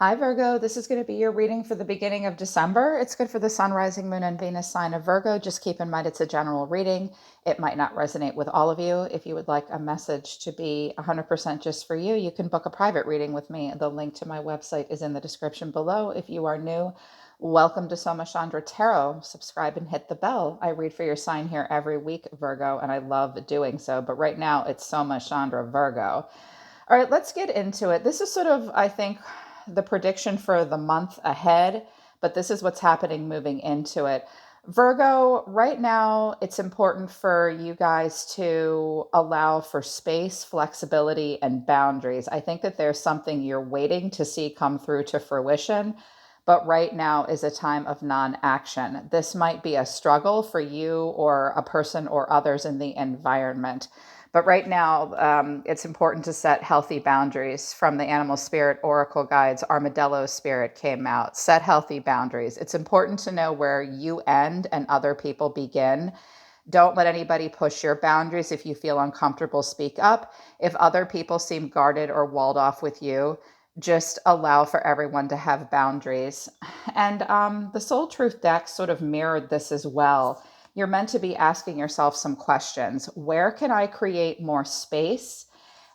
Hi, Virgo. This is going to be your reading for the beginning of December. It's good for the Sun, Rising, Moon, and Venus sign of Virgo. Just keep in mind it's a general reading. It might not resonate with all of you. If you would like a message to be 100% just for you, you can book a private reading with me. The link to my website is in the description below. If you are new, welcome to Soma Chandra Tarot. Subscribe and hit the bell. I read for your sign here every week, Virgo, and I love doing so. But right now, it's Soma Chandra Virgo. All right, let's get into it. This is sort of, I think, the prediction for the month ahead, but this is what's happening moving into it. Virgo, right now, it's important for you guys to allow for space, flexibility, and boundaries. I think that there's something you're waiting to see come through to fruition, but right now is a time of non action. This might be a struggle for you or a person or others in the environment. But right now, it's important to set healthy boundaries. From the animal spirit oracle guides, armadillo spirit came out. Set healthy boundaries. It's important to know where you end and other people begin. Don't let anybody push your boundaries. If you feel uncomfortable, speak up. If other people seem guarded or walled off with you, just allow for everyone to have boundaries. And the Soul Truth deck sort of mirrored this as well. You're meant to be asking yourself some questions. Where can I create more space?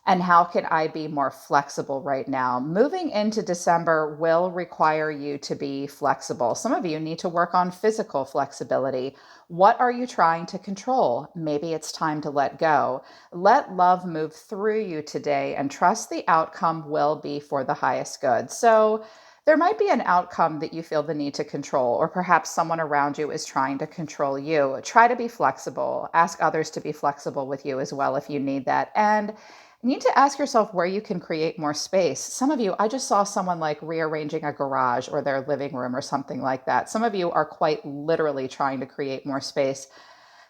And how can I be more flexible right now? Moving into December will require you to be flexible. Some of you need to work on physical flexibility. What are you trying to control? Maybe it's time to let go. Let love move through you today and trust the outcome will be for the highest good. So, there might be an outcome that you feel the need to control, or perhaps someone around you is trying to control you. Try to be flexible. Ask others to be flexible with you as well if you need that. And you need to ask yourself where you can create more space. Some of you, I just saw someone like rearranging a garage or their living room or something like that. Some of you are quite literally trying to create more space.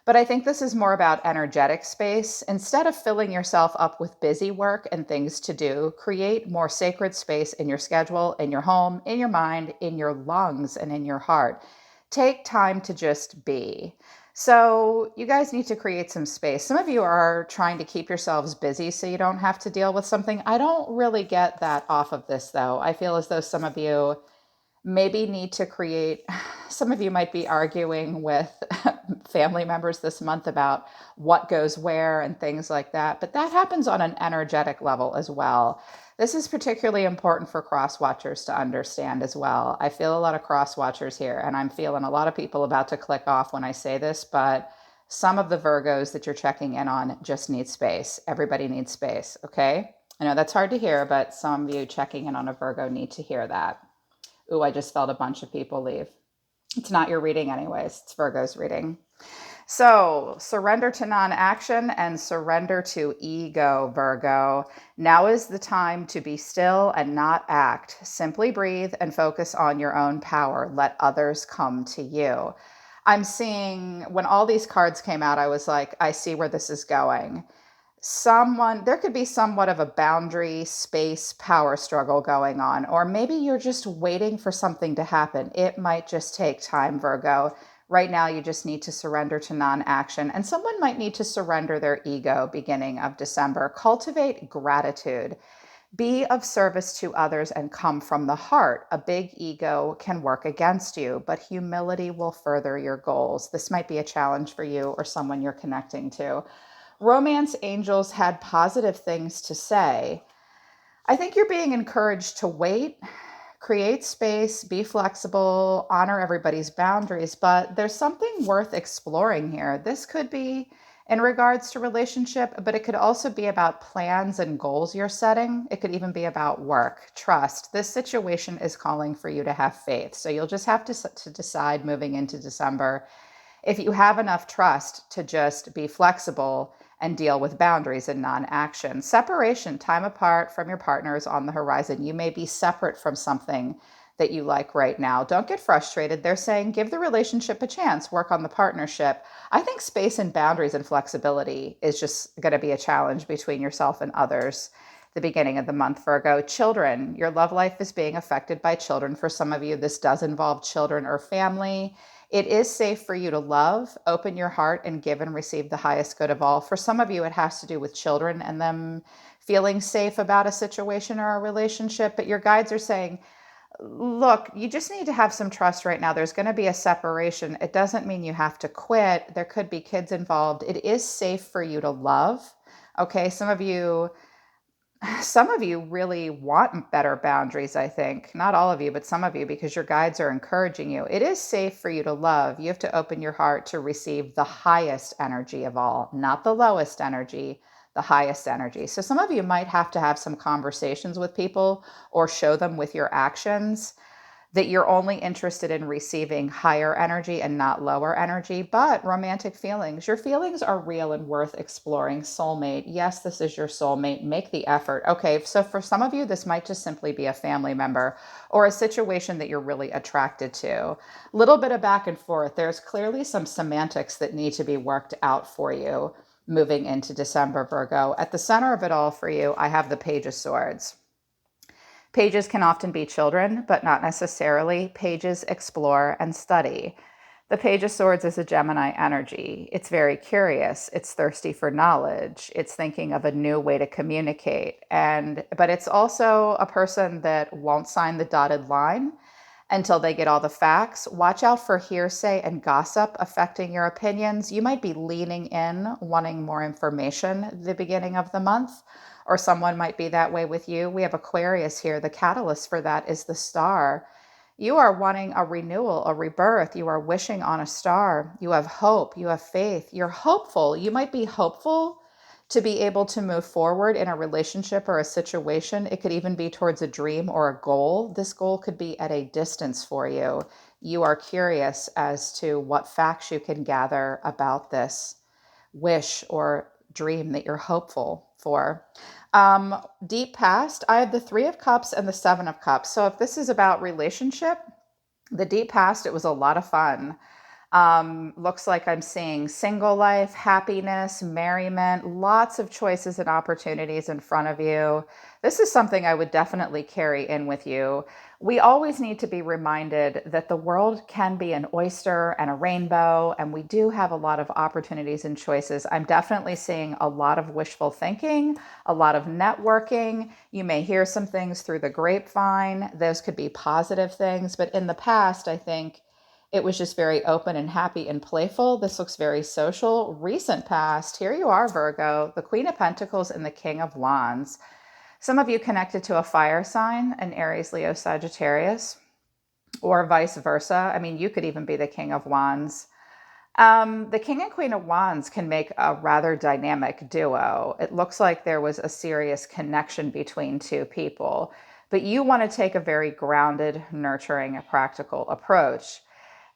But I think this is more about energetic space. Instead of filling yourself up with busy work and things to do, create more sacred space in your schedule, in your home, in your mind, in your lungs, and in your heart. Take time to just be. So, you guys need to create some space. Some of you are trying to keep yourselves busy so you don't have to deal with something. I don't really get that off of this, though. I feel as though some of you maybe need to create, some of you might be arguing with family members this month about what goes where and things like that, but that happens on an energetic level as well. This is particularly important for cross watchers to understand as well. I feel a lot of cross watchers here, and I'm feeling a lot of people about to click off when I say this, but some of the Virgos that you're checking in on just need space. Everybody needs space, okay? I know that's hard to hear, but some of you checking in on a Virgo need to hear that. Ooh, I just felt a bunch of people leave. It's not your reading, anyways. It's Virgo's reading. So, surrender to non action and surrender to ego, Virgo. Now is the time to be still and not act. Simply breathe and focus on your own power. Let others come to you. I'm seeing, when all these cards came out, I was like, I see where this is going. There could be somewhat of a boundary space power struggle going on, or maybe you're just waiting for something to happen. It might just take time, Virgo. Right now you just need to surrender to non-action, and someone might need to surrender their ego beginning of December. Cultivate gratitude. Be of service to others and come from the heart. A big ego can work against you, but humility will further your goals. This might be a challenge for you or someone you're connecting to. Romance angels had positive things to say. I think you're being encouraged to wait, create space, be flexible, honor everybody's boundaries, but there's something worth exploring here. This could be in regards to relationship, but it could also be about plans and goals you're setting. It could even be about work, trust. This situation is calling for you to have faith. So you'll just have to decide moving into December if you have enough trust to just be flexible and deal with boundaries and non-action. Separation, time apart from your partner is on the horizon. You may be separate from something that you like right now. Don't get frustrated. They're saying give the relationship a chance, work on the partnership. I think space and boundaries and flexibility is just going to be a challenge between yourself and others the beginning of the month, Virgo. Children, your love life is being affected by children. For some of you, this does involve children or family. It is safe for you to love, open your heart, and give and receive the highest good of all. For some of you, it has to do with children and them feeling safe about a situation or a relationship. But your guides are saying, Look, you just need to have some trust right now. There's going to be a separation. It doesn't mean you have to quit. There could be kids involved. It is safe for you to love. Okay, some of you really want better boundaries, I think. Not all of you, but some of you, because your guides are encouraging you. It is safe for you to love. You have to open your heart to receive the highest energy of all, not the lowest energy, the highest energy. So some of you might have to have some conversations with people or show them with your actions that you're only interested in receiving higher energy and not lower energy. But romantic feelings, your feelings are real and worth exploring. Soulmate, yes, this is your soulmate. Make the effort. Okay, so for some of you, this might just simply be a family member or a situation that you're really attracted to. Little bit of back and forth. There's clearly some semantics that need to be worked out for you moving into December, Virgo. At the center of it all for you, I have the Page of Swords. Pages can often be children, but not necessarily. Pages explore and study. The Page of Swords is a Gemini energy. It's very curious. It's thirsty for knowledge. It's thinking of a new way to communicate. But it's also a person that won't sign the dotted line until they get all the facts. Watch out for hearsay and gossip affecting your opinions. You might be leaning in, wanting more information at the beginning of the month, or someone might be that way with you. We have Aquarius here. The catalyst for that is the star. You are wanting a renewal, a rebirth. You are wishing on a star. You have hope. You have faith. You're hopeful. You might be hopeful to be able to move forward in a relationship or a situation. It could even be towards a dream or a goal. This goal could be at a distance for you. You are curious as to what facts you can gather about this wish or dream that you're hopeful for. Deep past, I have the Three of Cups and the Seven of Cups. So if this is about relationship, the deep past, it was a lot of fun. Looks like I'm seeing single life, happiness, merriment, lots of choices and opportunities in front of you. This is something I would definitely carry in with you. We always need to be reminded that the world can be an oyster and a rainbow, and we do have a lot of opportunities and choices. I'm definitely seeing a lot of wishful thinking, a lot of networking. You may hear some things through the grapevine. Those could be positive things, but in the past, I think it was just very open and happy and playful. This looks very social. Recent past, here you are, Virgo, the Queen of Pentacles and the King of Wands. Some of you connected to a fire sign, an Aries, Leo, Sagittarius, or vice versa. I mean, you could even be the King of Wands. The King and Queen of Wands can make a rather dynamic duo. It looks like there was a serious connection between two people, but you want to take a very grounded, nurturing, practical approach.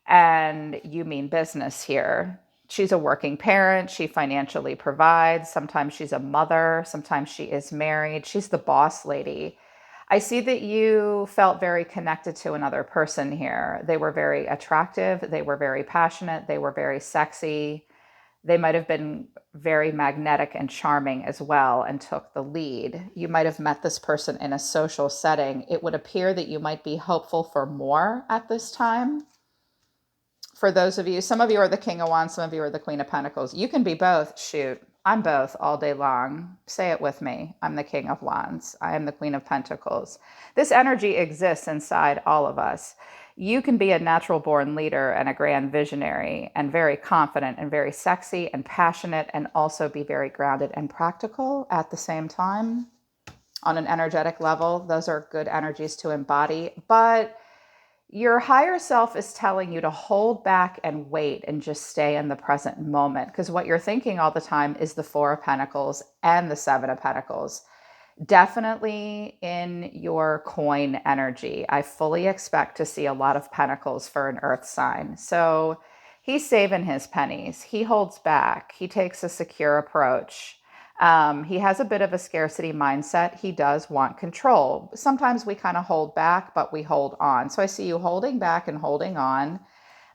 And you mean business here. She's a working parent. She financially provides. Sometimes she's a mother. Sometimes she is married. She's the boss lady. I see that you felt very connected to another person here. They were very attractive. They were very passionate. They were very sexy. They might have been very magnetic and charming as well and took the lead. You might have met this person in a social setting. It would appear that you might be hopeful for more at this time. For those of you, some of you are the King of Wands, some of you are the Queen of Pentacles. You can be both. Shoot, I'm both all day long. Say it with me. I'm the King of Wands. I am the Queen of Pentacles. This energy exists inside all of us. You can be a natural born leader and a grand visionary and very confident and very sexy and passionate, and also be very grounded and practical at the same time on an energetic level. Those are good energies to embody. But your higher self is telling you to hold back and wait and just stay in the present moment, because what you're thinking all the time is the Four of Pentacles and the Seven of Pentacles. Definitely in your coin energy. I fully expect to see a lot of pentacles for an earth sign. So he's saving his pennies. He holds back. He takes a secure approach. He has a bit of a scarcity mindset. He does want control. Sometimes we kind of hold back, but we hold on. So I see you holding back and holding on.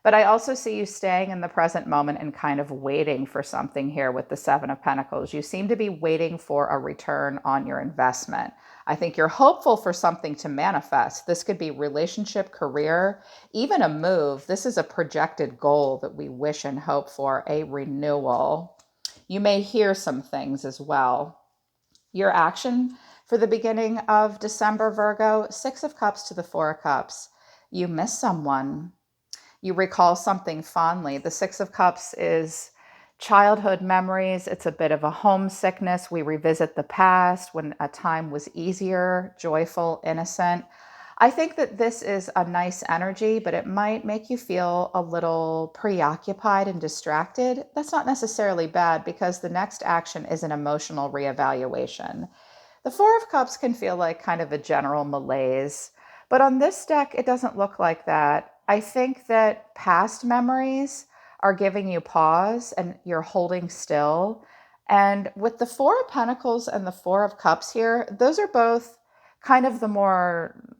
But I also see you staying in the present moment and kind of waiting for something here with the Seven of Pentacles. You seem to be waiting for a return on your investment. I think you're hopeful for something to manifest. This could be relationship, career, even a move. This is a projected goal that we wish and hope for, a renewal. You may hear some things as well. Your action For the beginning of December, Virgo, Six of Cups to the Four of Cups. You miss someone. You recall something fondly. The Six of Cups is childhood memories. It's a bit of a homesickness. We revisit the past when a time was easier, joyful, innocent. I think that this is a nice energy, but it might make you feel a little preoccupied and distracted. That's not necessarily bad because the next action is an emotional reevaluation. The Four of Cups can feel like kind of a general malaise, but on this deck, it doesn't look like that. I think that past memories are giving you pause and you're holding still. And with the Four of Pentacles and the Four of Cups here, those are both kind of the more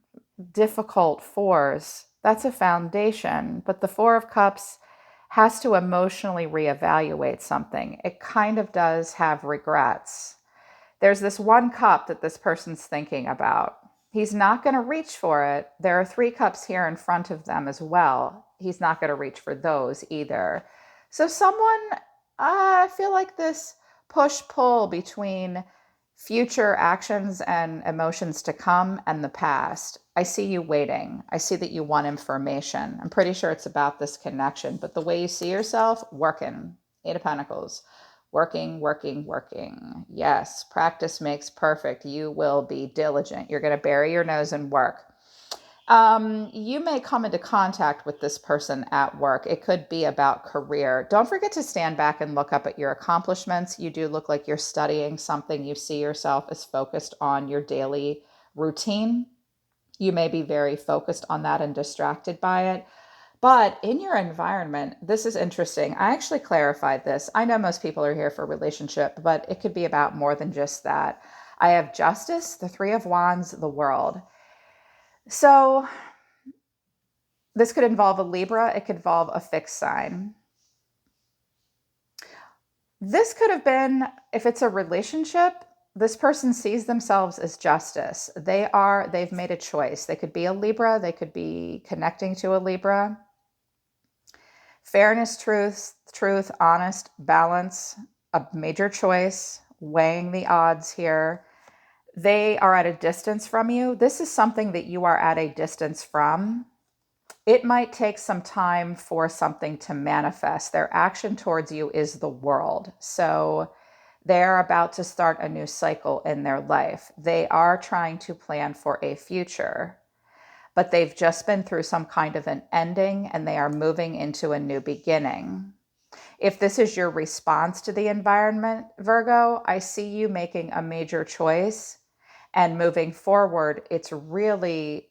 difficult fours. That's a foundation, but the Four of Cups has to emotionally reevaluate something. It kind of does have regrets. There's this one cup that this person's thinking about. He's not going to reach for it. There are three cups here in front of them as well. He's not going to reach for those either. So I feel like this push-pull between future actions and emotions to come and the past. I see you waiting. I see that you want information. I'm pretty sure it's about this connection, but the way you see yourself, working. Eight of Pentacles. Working, working, working. Yes, practice makes perfect. You will be diligent. You're going to bury your nose in work. You may come into contact with this person at work. It could be about career. Don't forget to stand back and look up at your accomplishments. You do look like you're studying something. You see yourself as focused on your daily routine. You may be very focused on that and distracted by it. But in your environment, this is interesting. I actually clarified this. I know most people are here for a relationship, but it could be about more than just that. I have Justice, the Three of Wands, the World. So this could involve a Libra. It could involve a fixed sign. This could have been, if it's a relationship, this person sees themselves as Justice. They've made a choice. They could be a Libra. They could be connecting to a Libra. Fairness, truth, honest, balance, a major choice, weighing the odds here. They are at a distance from you. This is something that you are at a distance from. It might take some time for something to manifest. Their action towards you is the World. So they're about to start a new cycle in their life. They are trying to plan for a future, but they've just been through some kind of an ending and they are moving into a new beginning. If this is your response to the environment, Virgo, I see you making a major choice and moving forward. It's really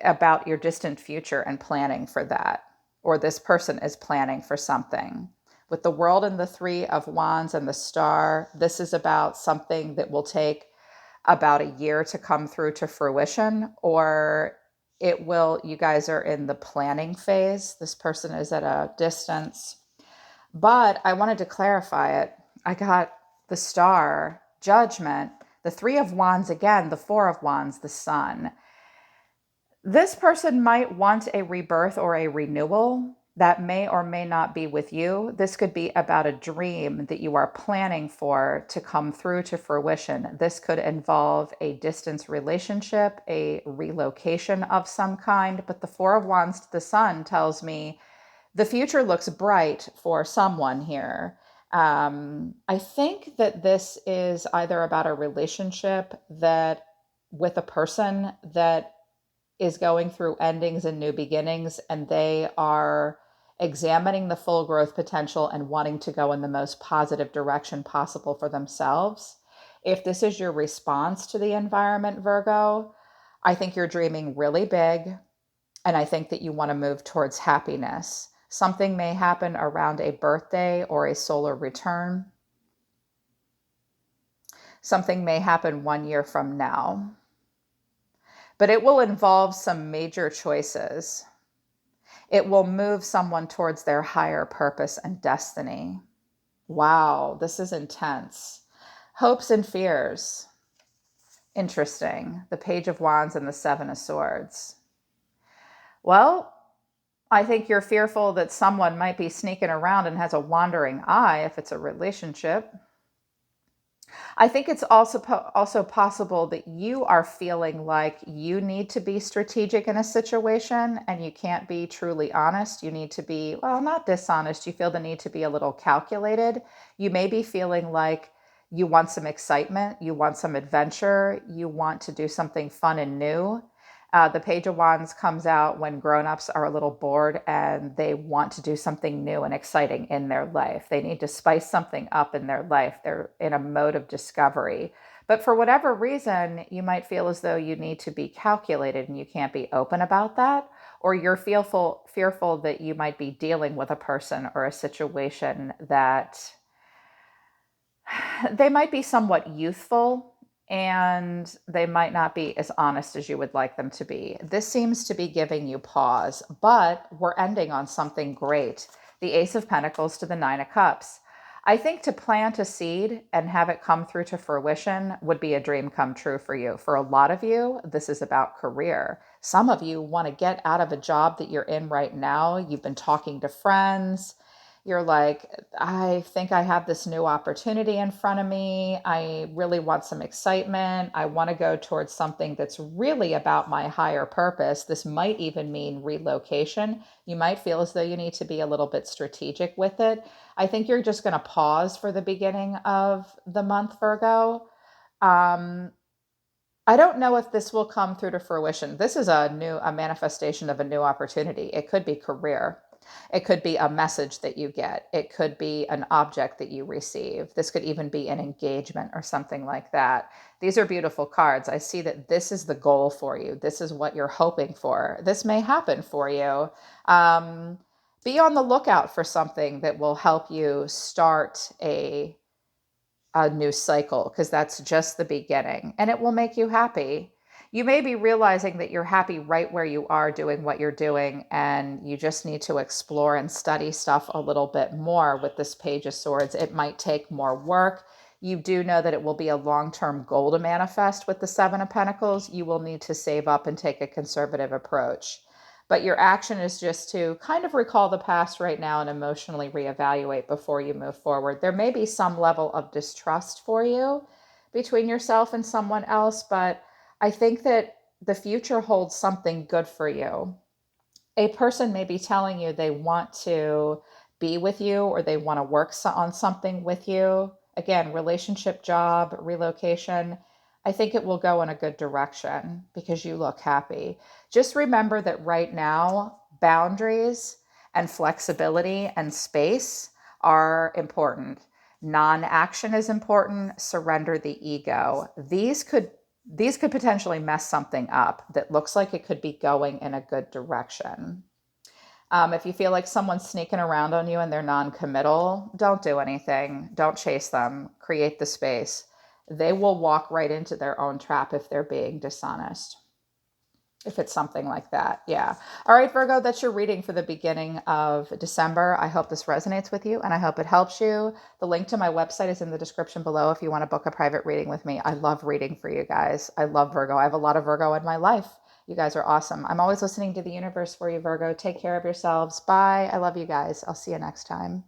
about your distant future and planning for that, or this person is planning for something. With the World and the Three of Wands and the Star, this is about something that will take about a year to come through to fruition, or you guys are in the planning phase. This person is at a distance. But I wanted to clarify it. I got the Star, Judgment, the Three of Wands again, the Four of Wands, the Sun. This person might want a rebirth or a renewal that may or may not be with you. This could be about a dream that you are planning for to come through to fruition. This could involve a distance relationship, a relocation of some kind, but the Four of Wands to the Sun tells me the future looks bright for someone here. I think that this is either about a relationship with a person that is going through endings and new beginnings, and they are examining the full growth potential and wanting to go in the most positive direction possible for themselves. If this is your response to the environment, Virgo, I think you're dreaming really big, and I think that you want to move towards happiness. Something may happen around a birthday or a solar return. Something may happen 1 year from now. But it will involve some major choices. It will move someone towards their higher purpose and destiny. Wow, this is intense. Hopes and fears. Interesting. The Page of Wands and the Seven of Swords. Well, I think you're fearful that someone might be sneaking around and has a wandering eye if it's a relationship. I think it's also possible that you are feeling like you need to be strategic in a situation and you can't be truly honest. You need to be, well, not dishonest. You feel the need to be a little calculated. You may be feeling like you want some excitement, you want some adventure, you want to do something fun and new. The Page of Wands comes out when grown-ups are a little bored and they want to do something new and exciting in their life. They need to spice something up in their life. They're in a mode of discovery. But for whatever reason, you might feel as though you need to be calculated and you can't be open about that, or you're fearful that you might be dealing with a person or a situation that they might be somewhat youthful and they might not be as honest as you would like them to be. This seems to be giving you pause, but we're ending on something great. The Ace of Pentacles to the Nine of Cups. I think to plant a seed and have it come through to fruition would be a dream come true for you. For a lot of you, this is about career. Some of you want to get out of a job that you're in right now. You've been talking to friends. You're like, I think I have this new opportunity in front of me. I really want some excitement. I want to go towards something that's really about my higher purpose. This might even mean relocation. You might feel as though you need to be a little bit strategic with it. I think you're just going to pause for the beginning of the month, Virgo. Um, I don't know if this will come through to fruition. This is a manifestation of a new opportunity. It could be career. It could be a message that you get. It could be an object that you receive. This could even be an engagement or something like that. These are beautiful cards. I see that this is the goal for you. This is what you're hoping for. This may happen for you. Um, be on the lookout for something that will help you start a new cycle, because that's just the beginning and it will make you happy. You may be realizing that you're happy right where you are doing what you're doing, and you just need to explore and study stuff a little bit more with this Page of Swords. It might take more work. You do know that it will be a long-term goal to manifest with the Seven of Pentacles. You will need to save up and take a conservative approach. But your action is just to kind of recall the past right now and emotionally reevaluate before you move forward. There may be some level of distrust for you between yourself and someone else, but I think that the future holds something good for you. A person may be telling you they want to be with you or they want to work on something with you. Again, relationship, job, relocation. I think it will go in a good direction because you look happy. Just remember that right now, boundaries and flexibility and space are important. Non-action is important. Surrender the ego. These could potentially mess something up that looks like it could be going in a good direction. If you feel like someone's sneaking around on you and they're non-committal, don't do anything. Don't chase them. Create the space. They will walk right into their own trap if they're being dishonest. If it's something like that. Yeah. All right, Virgo, that's your reading for the beginning of December. I hope this resonates with you and I hope it helps you. The link to my website is in the description below if you want to book a private reading with me. I love reading for you guys. I love Virgo. I have a lot of Virgo in my life. You guys are awesome. I'm always listening to the universe for you, Virgo. Take care of yourselves. Bye. I love you guys. I'll see you next time.